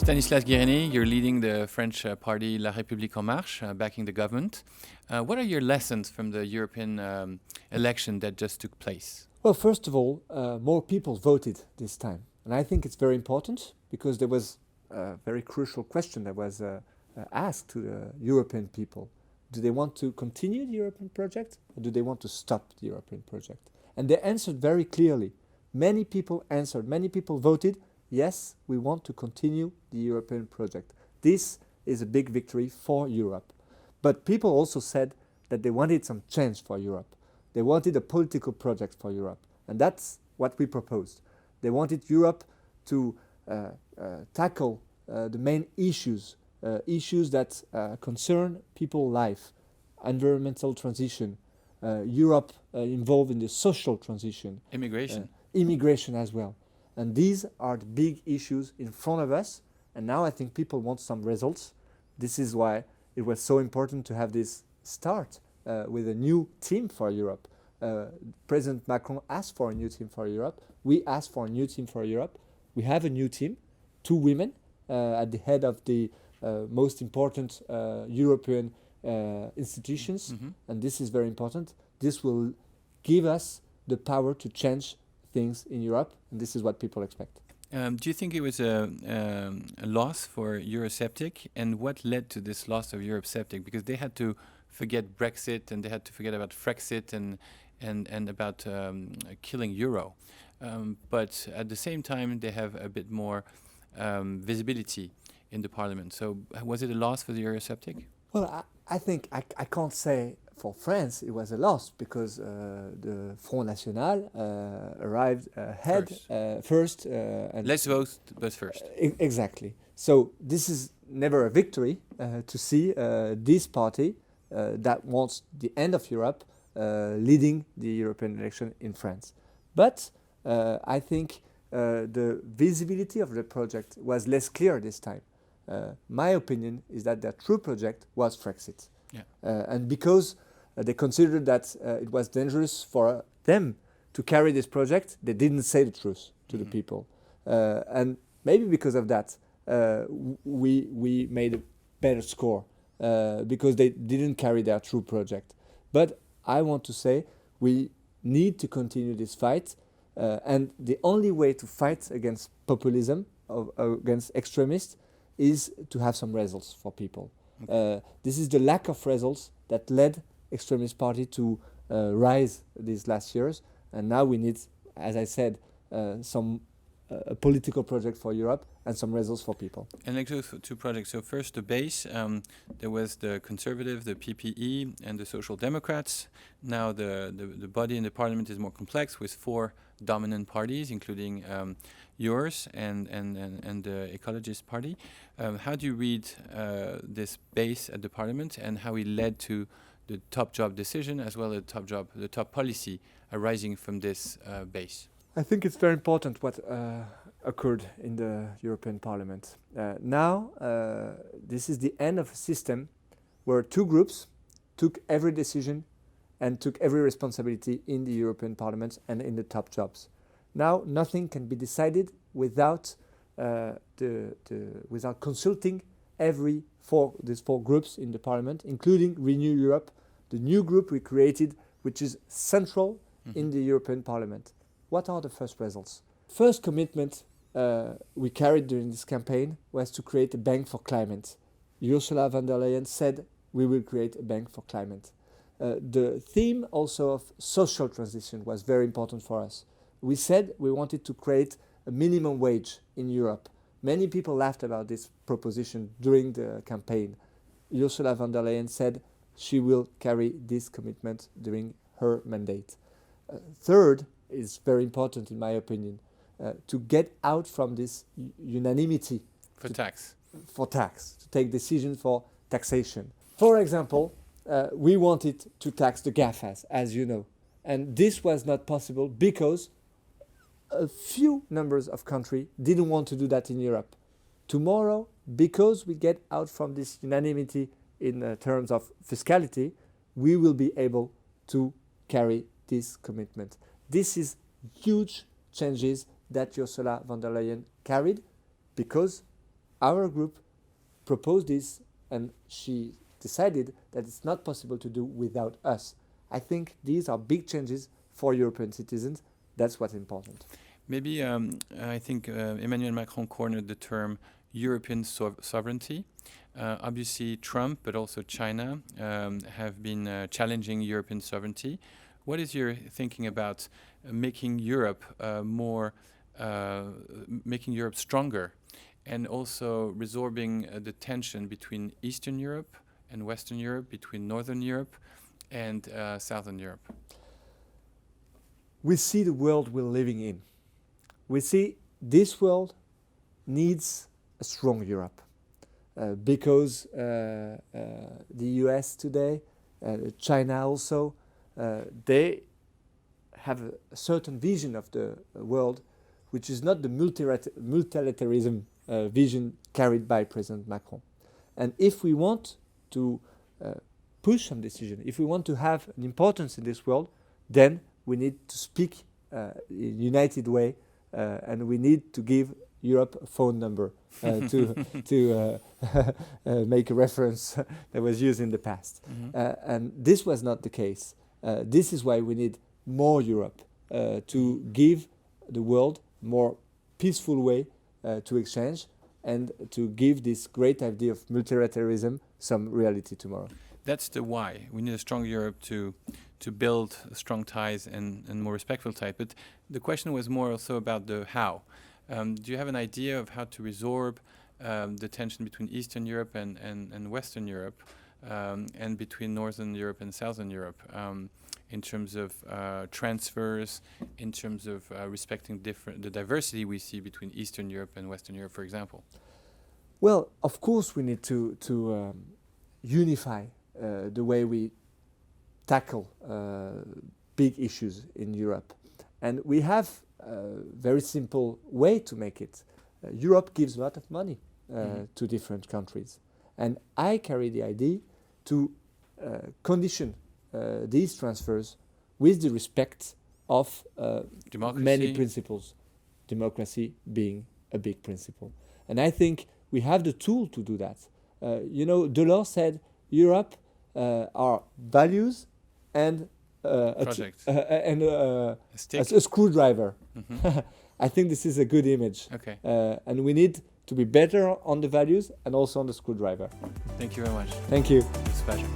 Stanislas Guerini, you're leading the French party La République En Marche, backing the government. What are your lessons from the European election that just took place? Well, first of all, more people voted this time. And I think it's very important because there was a very crucial question that was asked to the European people. Do they want to continue the European project or do they want to stop the European project? And they answered very clearly. Many people answered, many people voted, yes, we want to continue the European project. This is a big victory for Europe. But people also said that they wanted some change for Europe. They wanted a political project for Europe. And that's what we proposed. They wanted Europe to tackle the main issues that concern people's life, environmental transition, Europe involved in the social transition. Immigration as well. And these are the big issues in front of us. And now I think people want some results. This is why it was so important to have this start with a new team for Europe. President Macron asked for a new team for Europe. We asked for a new team for Europe. We have a new team, 2 women at the head of the most important European institutions. Mm-hmm. And this is very important. This will give us the power to change things in Europe, and this is what people expect. Do you think it was a loss for Eurosceptic, and what led to this loss of Eurosceptic? Because they had to forget Brexit, and they had to forget about Frexit, and about killing Euro. But at the same time, they have a bit more visibility in the parliament. So was it a loss for the Eurosceptic? Well, I think I can't say for France it was a loss because the Front National arrived ahead first. And let's vote, but first. Exactly. So this is never a victory to see this party that wants the end of Europe leading the European election in France. But I think the visibility of the project was less clear this time. My opinion is that their true project was Frexit. Yeah. And because they considered that it was dangerous for them to carry this project, they didn't say the truth to the people. And maybe because of that, we made a better score because they didn't carry their true project. But I want to say we need to continue this fight. And the only way to fight against populism, against extremists, is to have some results for people. Okay. This is the lack of results that led extremist party to rise these last years. And now we need, as I said, some a political project for Europe and some results for people. And like those 2 projects. So first the base, there was the Conservative, the PPE, and the Social Democrats. Now the body in the parliament is more complex with 4 dominant parties, including yours and the Ecologist Party. How do you read this base at the parliament and how it led to the top job decision as well as the top policy arising from this base? I think it's very important what occurred in the European Parliament. Now, this is the end of a system where 2 groups took every decision and took every responsibility in the European Parliament and in the top jobs. Now, nothing can be decided without without consulting these 4 groups in the Parliament, including Renew Europe, the new group we created, which is central in the European Parliament. What are the first results? First commitment we carried during this campaign was to create a bank for climate. Ursula von der Leyen said we will create a bank for climate. The theme also of social transition was very important for us. We said we wanted to create a minimum wage in Europe. Many people laughed about this proposition during the campaign. Ursula von der Leyen said she will carry this commitment during her mandate. Third is very important in my opinion, to get out from this unanimity. For tax, to take decisions for taxation. For example, we wanted to tax the GAFAs, as you know. And this was not possible because a few numbers of countries didn't want to do that in Europe. Tomorrow, because we get out from this unanimity in terms of fiscality, we will be able to carry this commitment. This is huge changes that Ursula von der Leyen carried because our group proposed this, and she decided that it's not possible to do without us. I think these are big changes for European citizens. That's what's important. Maybe I think Emmanuel Macron cornered the term European sovereignty. Obviously, Trump, but also China, have been challenging European sovereignty. What is your thinking about making Europe making Europe stronger, and also resorbing the tension between Eastern Europe and Western Europe, between Northern Europe and Southern Europe? We see the world we're living in. We see this world needs a strong Europe because the US today, China also, they have a certain vision of the world which is not the multilateralism vision carried by President Macron. And if we want to push some decision, if we want to have an importance in this world, then we need to speak in a united way, and we need to give Europe a phone number to make a reference that was used in the past. And this was not the case. This is why we need more Europe to give the world more peaceful way to exchange and to give this great idea of multilateralism some reality tomorrow. That's the why. We need a strong Europe to build strong ties and more respectful ties. But the question was more also about the how. Do you have an idea of how to resorb the tension between Eastern Europe and Western Europe, and between Northern Europe and Southern Europe, in terms of transfers, in terms of respecting the diversity we see between Eastern Europe and Western Europe, for example? Well, of course we need to unify the way we tackle big issues in Europe. And we have a very simple way to make it. Europe gives a lot of money to different countries. And I carry the idea to condition these transfers with the respect of many principles, democracy being a big principle. And I think we have the tool to do that. Delors said Europe are values and a screwdriver. I think this is a good image. Okay. And we need to be better on the values and also on the screwdriver. Thank you very much. Thank you. It's a pleasure.